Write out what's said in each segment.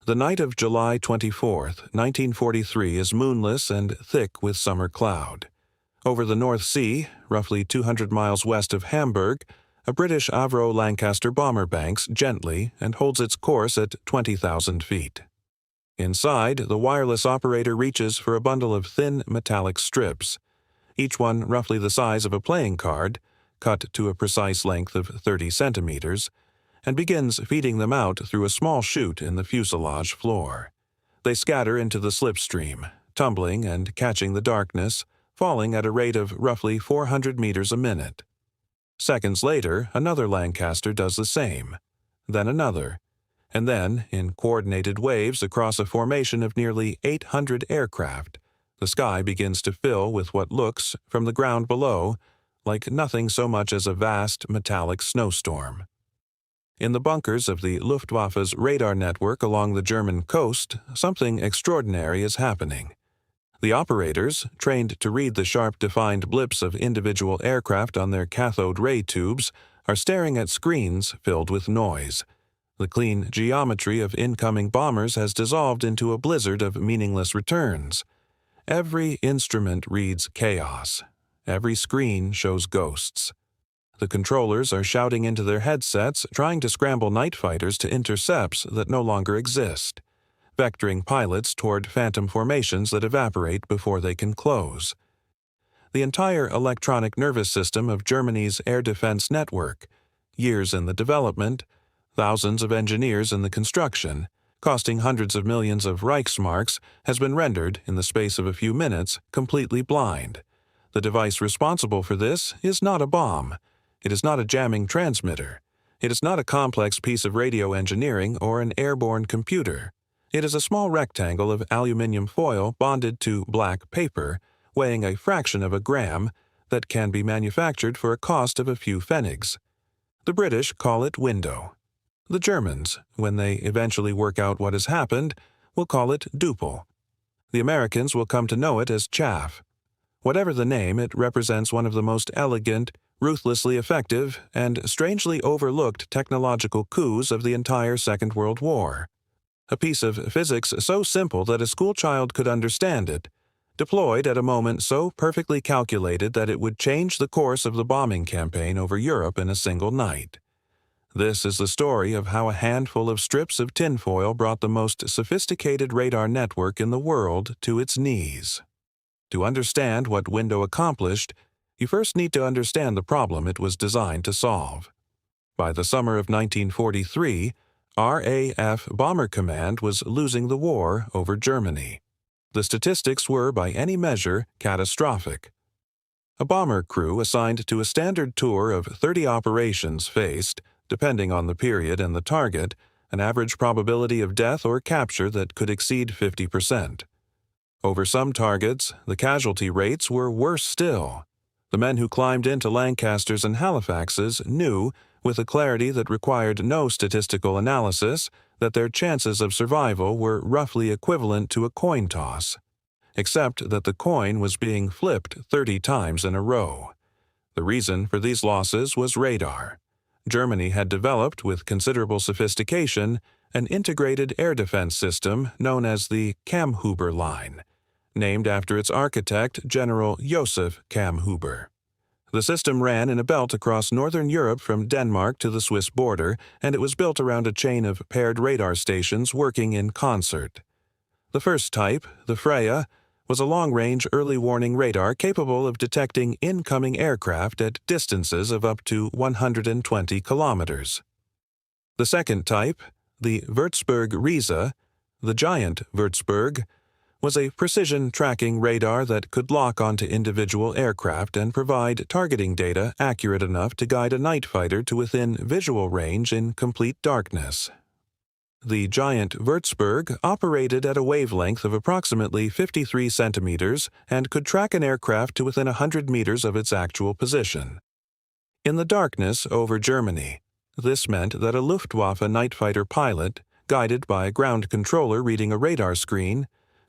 The night of July 24th, 1943 is moonless and thick with summer cloud. Over the North Sea, roughly 200 miles west of Hamburg, a British Avro Lancaster bomber banks gently and holds its course at 20,000 feet. Inside, the wireless operator reaches for a bundle of thin metallic strips, each one roughly the size of a playing card, cut to a precise length of 30 centimeters, and begins feeding them out through a small chute in the fuselage floor. They scatter into the slipstream, tumbling and catching the darkness, falling at a rate of roughly 400 meters a minute. Seconds later, another Lancaster does the same, then another, and then, in coordinated waves across a formation of nearly 800 aircraft, the sky begins to fill with what looks, from the ground below, like nothing so much as a vast metallic snowstorm. In the bunkers of the Luftwaffe's radar network along the German coast, something extraordinary is happening. The operators, trained to read the sharp-defined blips of individual aircraft on their cathode ray tubes, are staring at screens filled with noise. The clean geometry of incoming bombers has dissolved into a blizzard of meaningless returns. Every instrument reads chaos. Every screen shows ghosts. The controllers are shouting into their headsets, trying to scramble night fighters to intercepts that no longer exist, vectoring pilots toward phantom formations that evaporate before they can close. The entire electronic nervous system of Germany's air defense network, years in the development, thousands of engineers in the construction, costing hundreds of millions of Reichsmarks, has been rendered, in the space of a few minutes, completely blind. The device responsible for this is not a bomb. It is not a jamming transmitter. It is not a complex piece of radio engineering or an airborne computer. It is a small rectangle of aluminium foil bonded to black paper, weighing a fraction of a gram, that can be manufactured for a cost of a few pfennigs. The British call it window. The Germans, when they eventually work out what has happened, will call it duple. The Americans will come to know it as chaff. Whatever the name, it represents one of the most elegant, ruthlessly effective, and strangely overlooked technological coups of the entire Second World War. A piece of physics so simple that a schoolchild could understand it, deployed at a moment so perfectly calculated that it would change the course of the bombing campaign over Europe in a single night. This is the story of how a handful of strips of tinfoil brought the most sophisticated radar network in the world to its knees. To understand what window accomplished, you first need to understand the problem it was designed to solve. By the summer of 1943, RAF Bomber Command was losing the war over Germany. The statistics were, by any measure, catastrophic. A bomber crew assigned to a standard tour of 30 operations faced, depending on the period and the target, an average probability of death or capture that could exceed 50%. Over some targets, the casualty rates were worse still. The men who climbed into Lancasters and Halifaxes knew, with a clarity that required no statistical analysis, that their chances of survival were roughly equivalent to a coin toss, except that the coin was being flipped 30 times in a row. The reason for these losses was radar. Germany had developed, with considerable sophistication, an integrated air defense system known as the Kammhuber line, named after its architect, General Josef Kammhuber. The system ran in a belt across northern Europe from Denmark to the Swiss border, and it was built around a chain of paired radar stations working in concert. The first type, the Freya, was a long-range early warning radar capable of detecting incoming aircraft at distances of up to 120 kilometers. The second type, the Würzburg-Riese, the giant Würzburg, was a precision tracking radar that could lock onto individual aircraft and provide targeting data accurate enough to guide a night fighter to within visual range in complete darkness. The giant Würzburg operated at a wavelength of approximately 53 centimeters and could track an aircraft to within 100 meters of its actual position. In the darkness over Germany, this meant that a Luftwaffe night fighter pilot, guided by a ground controller reading a radar screen,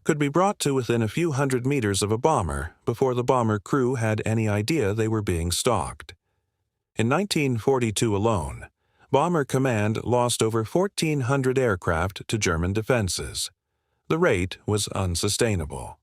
could be brought to within a few hundred meters of a bomber before the bomber crew had any idea they were being stalked. In 1942 alone, Bomber Command lost over 1,400 aircraft to German defenses. The rate was unsustainable.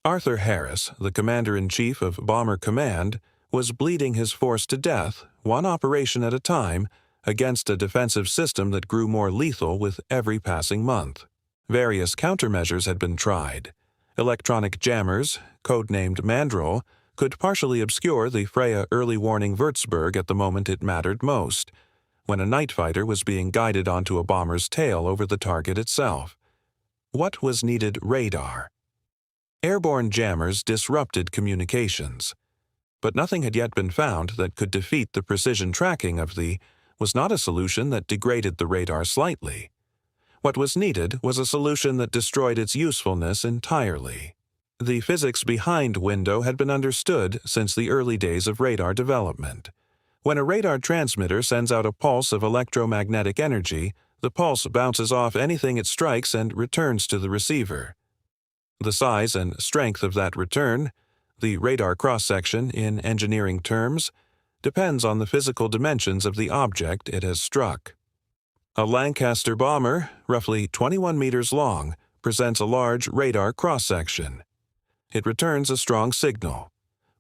Arthur Harris, the commander-in-chief of Bomber Command, was bleeding his force to death, one operation at a time, against a defensive system that grew more lethal with every passing month. Various countermeasures had been tried. Electronic jammers, codenamed Mandrel, could partially obscure the Freya early warning Würzburg at the moment it mattered most, when a night fighter was being guided onto a bomber's tail over the target itself. What was needed? Radar. Airborne jammers disrupted communications. But nothing had yet been found that could defeat the precision tracking of the was not a solution that degraded the radar slightly. What was needed was a solution that destroyed its usefulness entirely. The physics behind window had been understood since the early days of radar development. When a radar transmitter sends out a pulse of electromagnetic energy, the pulse bounces off anything it strikes and returns to the receiver. The size and strength of that return, the radar cross-section in engineering terms, depends on the physical dimensions of the object it has struck. A Lancaster bomber, roughly 21 meters long, presents a large radar cross-section. It returns a strong signal,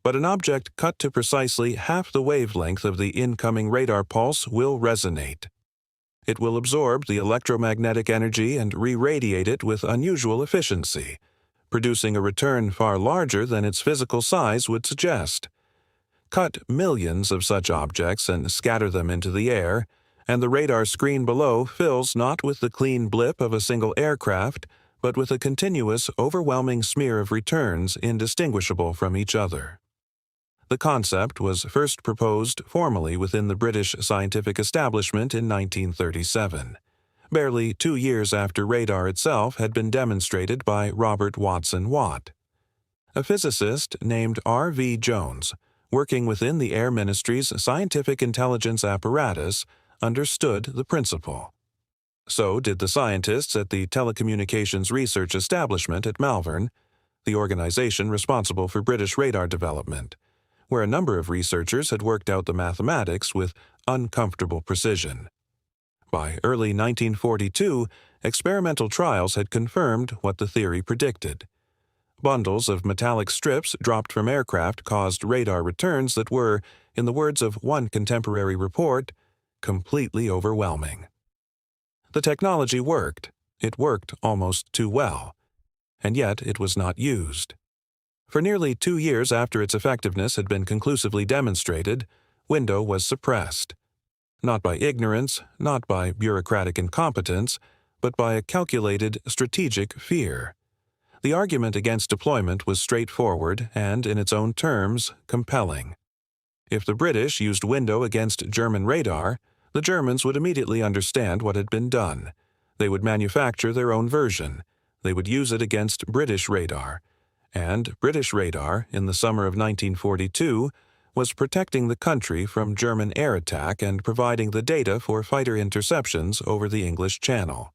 but an object cut to precisely half the wavelength of the incoming radar pulse will resonate. It will absorb the electromagnetic energy and re-radiate it with unusual efficiency, producing a return far larger than its physical size would suggest. Cut millions of such objects and scatter them into the air, and the radar screen below fills not with the clean blip of a single aircraft, but with a continuous, overwhelming smear of returns indistinguishable from each other. The concept was first proposed formally within the British scientific establishment in 1937, barely 2 years after radar itself had been demonstrated by Robert Watson Watt. A physicist named R.V. Jones, working within the Air Ministry's scientific intelligence apparatus, understood the principle. So did the scientists at the Telecommunications Research Establishment at Malvern, the organization responsible for British radar development, where a number of researchers had worked out the mathematics with uncomfortable precision. By early 1942, experimental trials had confirmed what the theory predicted. Bundles of metallic strips dropped from aircraft caused radar returns that were, in the words of one contemporary report, completely overwhelming. The technology worked. It worked almost too well. And yet it was not used. For nearly 2 years after its effectiveness had been conclusively demonstrated, window was suppressed. Not by ignorance, not by bureaucratic incompetence, but by a calculated, strategic fear. The argument against deployment was straightforward and, in its own terms, compelling. If the British used window against German radar, the Germans would immediately understand what had been done. They would manufacture their own version. They would use it against British radar. And British radar, in the summer of 1942, was protecting the country from German air attack and providing the data for fighter interceptions over the English Channel.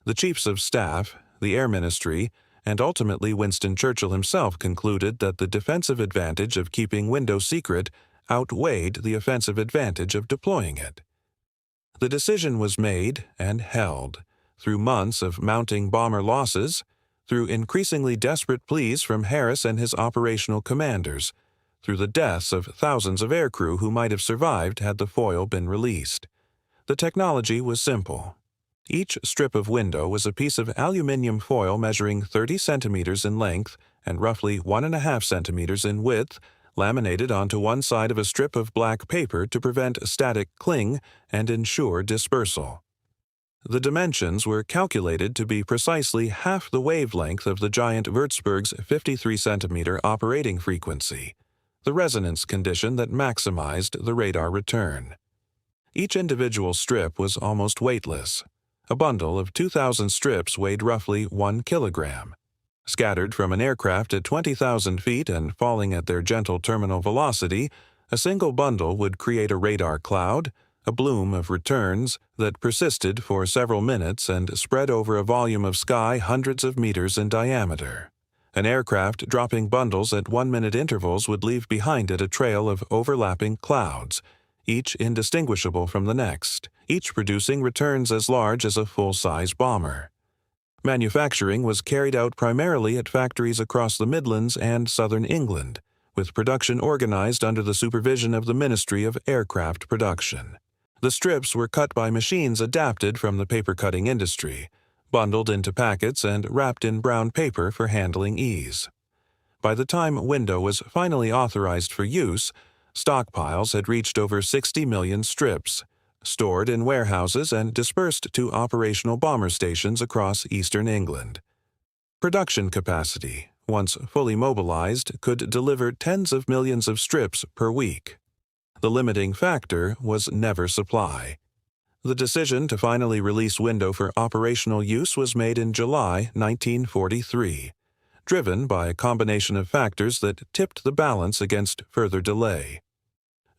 The chiefs of staff, the Air Ministry, and ultimately Winston Churchill himself concluded that the defensive advantage of keeping window secret outweighed the offensive advantage of deploying it. The decision was made and held, through months of mounting bomber losses, through increasingly desperate pleas from Harris and his operational commanders, through the deaths of thousands of aircrew who might have survived had the foil been released. The technology was simple. Each strip of window was a piece of aluminium foil measuring 30 centimeters in length and roughly 1.5 centimeters in width, laminated onto one side of a strip of black paper to prevent static cling and ensure dispersal. The dimensions were calculated to be precisely half the wavelength of the giant Würzburg's 53-centimeter operating frequency, the resonance condition that maximized the radar return. Each individual strip was almost weightless. A bundle of 2,000 strips weighed roughly 1 kilogram. Scattered from an aircraft at 20,000 feet and falling at their gentle terminal velocity, a single bundle would create a radar cloud, a bloom of returns that persisted for several minutes and spread over a volume of sky hundreds of meters in diameter. An aircraft dropping bundles at 1-minute intervals would leave behind it a trail of overlapping clouds, each indistinguishable from the next, each producing returns as large as a full-size bomber. Manufacturing was carried out primarily at factories across the Midlands and southern England, with production organized under the supervision of the Ministry of Aircraft Production. The strips were cut by machines adapted from the paper-cutting industry, bundled into packets and wrapped in brown paper for handling ease. By the time window was finally authorized for use, stockpiles had reached over 60 million strips, stored in warehouses and dispersed to operational bomber stations across eastern England. Production capacity, once fully mobilized, could deliver tens of millions of strips per week. The limiting factor was never supply. The decision to finally release window for operational use was made in July 1943, driven by a combination of factors that tipped the balance against further delay.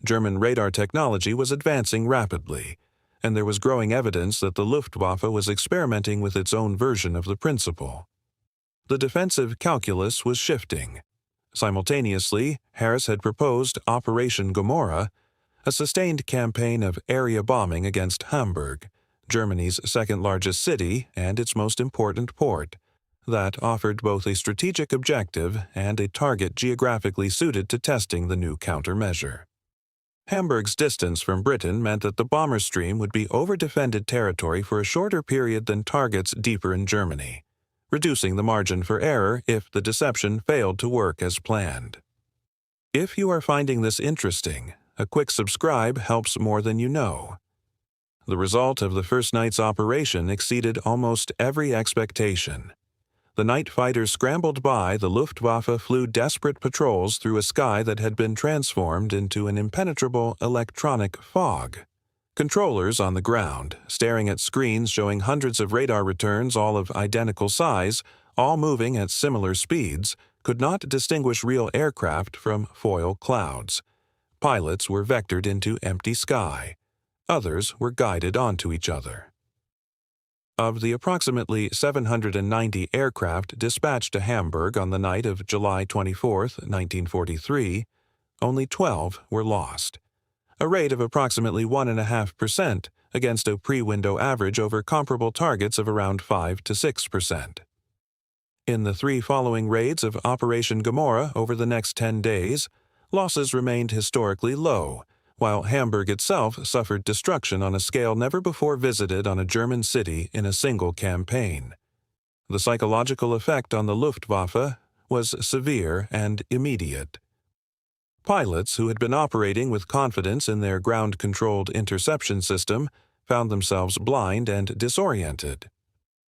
German radar technology was advancing rapidly, and there was growing evidence that the Luftwaffe was experimenting with its own version of the principle. The defensive calculus was shifting. Simultaneously, Harris had proposed Operation Gomorrah, a sustained campaign of area bombing against Hamburg, Germany's second-largest city and its most important port, that offered both a strategic objective and a target geographically suited to testing the new countermeasure. Hamburg's distance from Britain meant that the bomber stream would be over-defended territory for a shorter period than targets deeper in Germany, reducing the margin for error if the deception failed to work as planned. If you are finding this interesting, a quick subscribe helps more than you know. The result of the first night's operation exceeded almost every expectation. The night fighters scrambled by, the Luftwaffe flew desperate patrols through a sky that had been transformed into an impenetrable electronic fog. Controllers on the ground, staring at screens showing hundreds of radar returns all of identical size, all moving at similar speeds, could not distinguish real aircraft from foil clouds. Pilots were vectored into empty sky. Others were guided onto each other. Of the approximately 790 aircraft dispatched to Hamburg on the night of July 24, 1943, only 12 were lost, a rate of approximately 1.5% against a pre-window average over comparable targets of around 5 to 6%. In the 3 following raids of Operation Gomorrah over the next 10 days, losses remained historically low, while Hamburg itself suffered destruction on a scale never before visited on a German city in a single campaign. The psychological effect on the Luftwaffe was severe and immediate. Pilots who had been operating with confidence in their ground-controlled interception system found themselves blind and disoriented.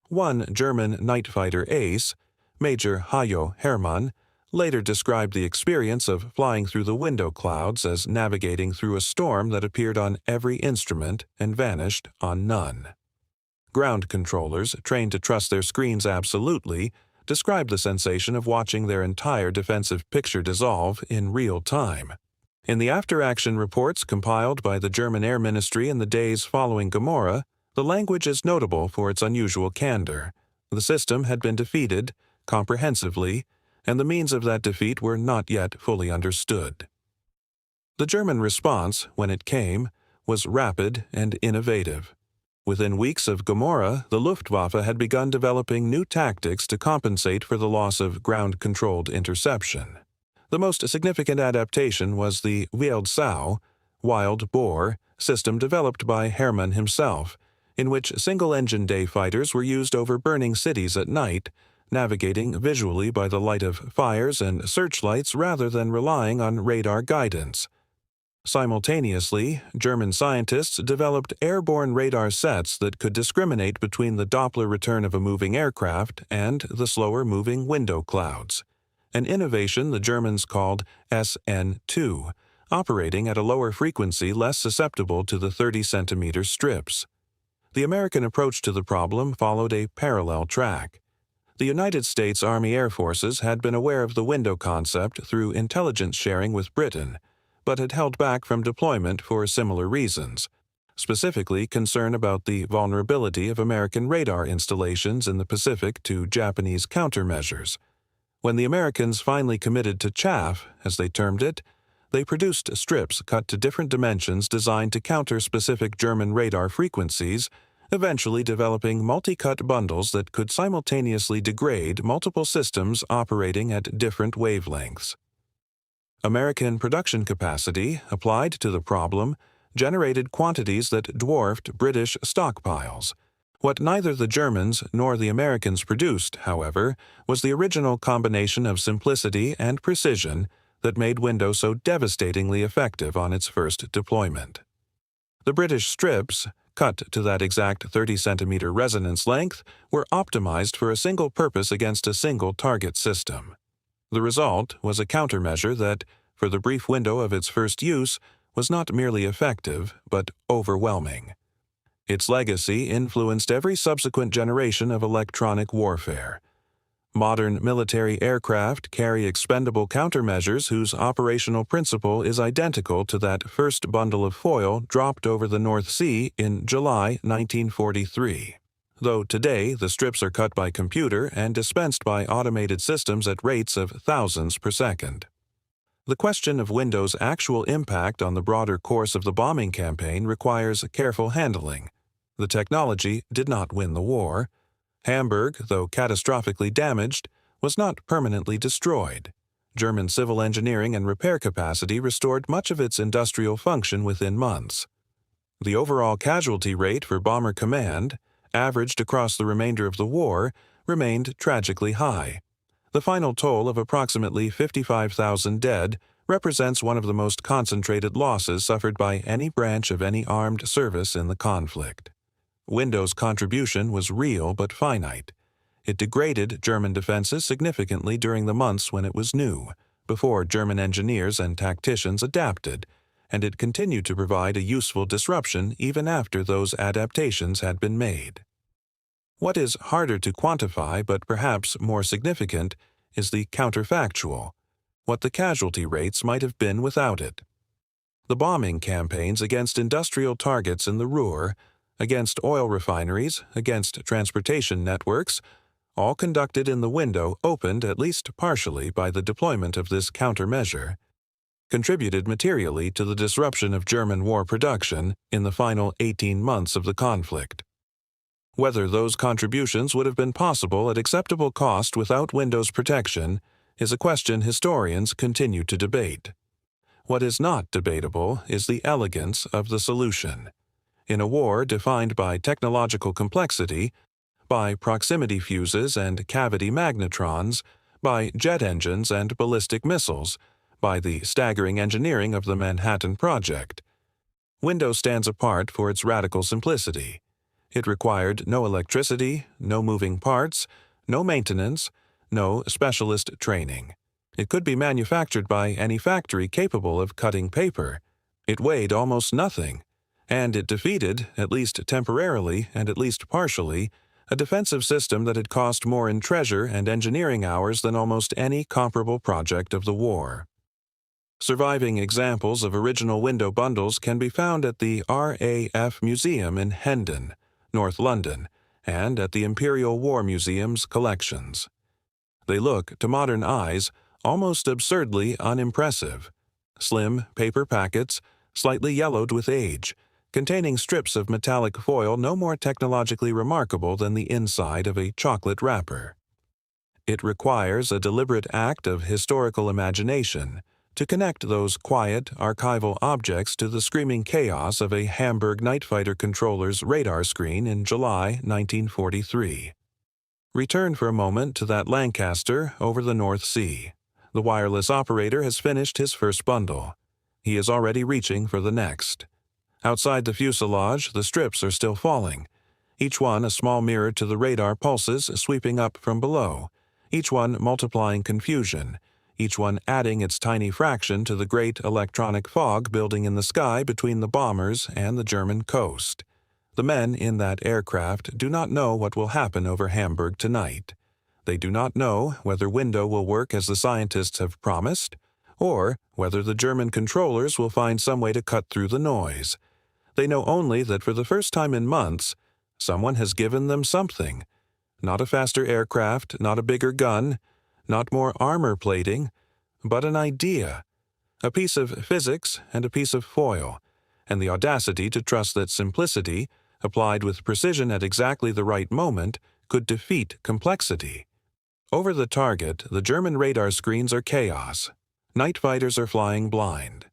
One German night fighter ace, Major Hajo Hermann, later described the experience of flying through the window clouds as navigating through a storm that appeared on every instrument and vanished on none. Ground controllers, trained to trust their screens absolutely, described the sensation of watching their entire defensive picture dissolve in real time. In the after-action reports compiled by the German Air Ministry in the days following Gomorrah, the language is notable for its unusual candor. The system had been defeated, comprehensively, and the means of that defeat were not yet fully understood. The German response, when it came, was rapid and innovative. Within weeks of Gomorrah, the Luftwaffe had begun developing new tactics to compensate for the loss of ground-controlled interception. The most significant adaptation was the Wildsau, wild boar, system developed by Hermann himself, in which single-engine day fighters were used over burning cities at night, navigating visually by the light of fires and searchlights rather than relying on radar guidance. Simultaneously, German scientists developed airborne radar sets that could discriminate between the Doppler return of a moving aircraft and the slower-moving window clouds, an innovation the Germans called SN2, operating at a lower frequency less susceptible to the 30-centimeter strips. The American approach to the problem followed a parallel track. The United States Army Air Forces had been aware of the window concept through intelligence sharing with Britain, but had held back from deployment for similar reasons, specifically concern about the vulnerability of American radar installations in the Pacific to Japanese countermeasures. When the Americans finally committed to chaff, as they termed it, They produced strips cut to different dimensions designed to counter specific German radar frequencies, eventually developing multi-cut bundles that could simultaneously degrade multiple systems operating at different wavelengths. American production capacity, applied to the problem, generated quantities that dwarfed British stockpiles. What neither the Germans nor the Americans produced, however, was the original combination of simplicity and precision that made Windows so devastatingly effective on its first deployment. The British strips, cut to that exact 30-centimeter resonance length, were optimized for a single purpose against a single target system. The result was a countermeasure that, for the brief window of its first use, was not merely effective, but overwhelming. Its legacy influenced every subsequent generation of electronic warfare. Modern military aircraft carry expendable countermeasures whose operational principle is identical to that first bundle of foil dropped over the North Sea in July 1943. Though today the strips are cut by computer and dispensed by automated systems at rates of thousands per second. The question of Windows' actual impact on the broader course of the bombing campaign requires careful handling. The technology did not win the war. Hamburg, though catastrophically damaged, was not permanently destroyed. German civil engineering and repair capacity restored much of its industrial function within months. The overall casualty rate for Bomber Command, averaged across the remainder of the war, remained tragically high. The final toll of approximately 55,000 dead represents one of the most concentrated losses suffered by any branch of any armed service in the conflict. Windows' contribution was real but finite. It degraded German defenses significantly during the months when it was new, before German engineers and tacticians adapted, and it continued to provide a useful disruption even after those adaptations had been made. What is harder to quantify but perhaps more significant is the counterfactual, what the casualty rates might have been without it. The bombing campaigns against industrial targets in the Ruhr, against oil refineries, against transportation networks, all conducted in the window opened at least partially by the deployment of this countermeasure, contributed materially to the disruption of German war production in the final 18 months of the conflict. Whether those contributions would have been possible at acceptable cost without Windows protection is a question historians continue to debate. What is not debatable is the elegance of the solution. In a war defined by technological complexity, by proximity fuses and cavity magnetrons, by jet engines and ballistic missiles, by the staggering engineering of the Manhattan Project, Windows stands apart for its radical simplicity. It required no electricity, no moving parts, no maintenance, no specialist training. It could be manufactured by any factory capable of cutting paper. It weighed almost nothing, and it defeated, at least temporarily and at least partially, a defensive system that had cost more in treasure and engineering hours than almost any comparable project of the war. Surviving examples of original window bundles can be found at the RAF Museum in Hendon, North London, and at the Imperial War Museum's collections. They look, to modern eyes, almost absurdly unimpressive. Slim paper packets, slightly yellowed with age, containing strips of metallic foil no more technologically remarkable than the inside of a chocolate wrapper. It requires a deliberate act of historical imagination to connect those quiet, archival objects to the screaming chaos of a Hamburg night fighter controller's radar screen in July 1943. Return for a moment to that Lancaster over the North Sea. The wireless operator has finished his first bundle. He is already reaching for the next. Outside the fuselage, the strips are still falling, each one a small mirror to the radar pulses sweeping up from below, each one multiplying confusion, each one adding its tiny fraction to the great electronic fog building in the sky between the bombers and the German coast. The men in that aircraft do not know what will happen over Hamburg tonight. They do not know whether Window will work as the scientists have promised, or whether the German controllers will find some way to cut through the noise. They know only that for the first time in months, someone has given them something. Not a faster aircraft, not a bigger gun, not more armor plating, but an idea a piece of physics and a piece of foil, and the audacity to trust that simplicity, applied with precision at exactly the right moment, could defeat complexity. Over the target, the German radar screens are chaos. Night fighters are flying blind.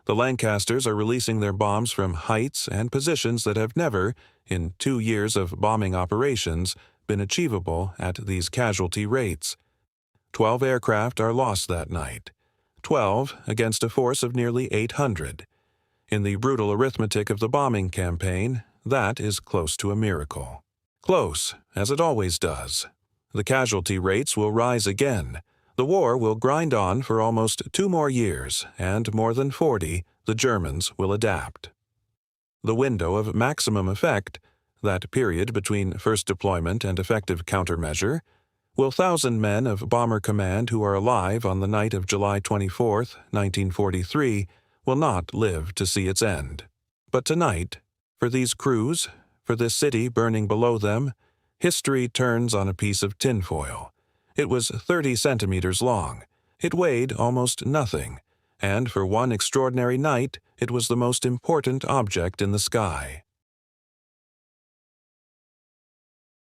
The Lancasters are releasing their bombs from heights and positions that have never, in 2 years of bombing operations, been achievable at these casualty rates. 12 aircraft are lost that night. 12 against a force of nearly 800. In the brutal arithmetic of the bombing campaign, that is close to a miracle. Close, as it always does. The casualty rates will rise again. The war will grind on for almost 2 more years, and more than 40, the Germans will adapt. The window of maximum effect, that period between first deployment and effective countermeasure, will 1,000 men of Bomber Command who are alive on the night of July 24, 1943, will not live to see its end. But tonight, for these crews, for this city burning below them, history turns on a piece of tinfoil. It was 30 centimeters long. It weighed almost nothing, and for one extraordinary night, it was the most important object in the sky.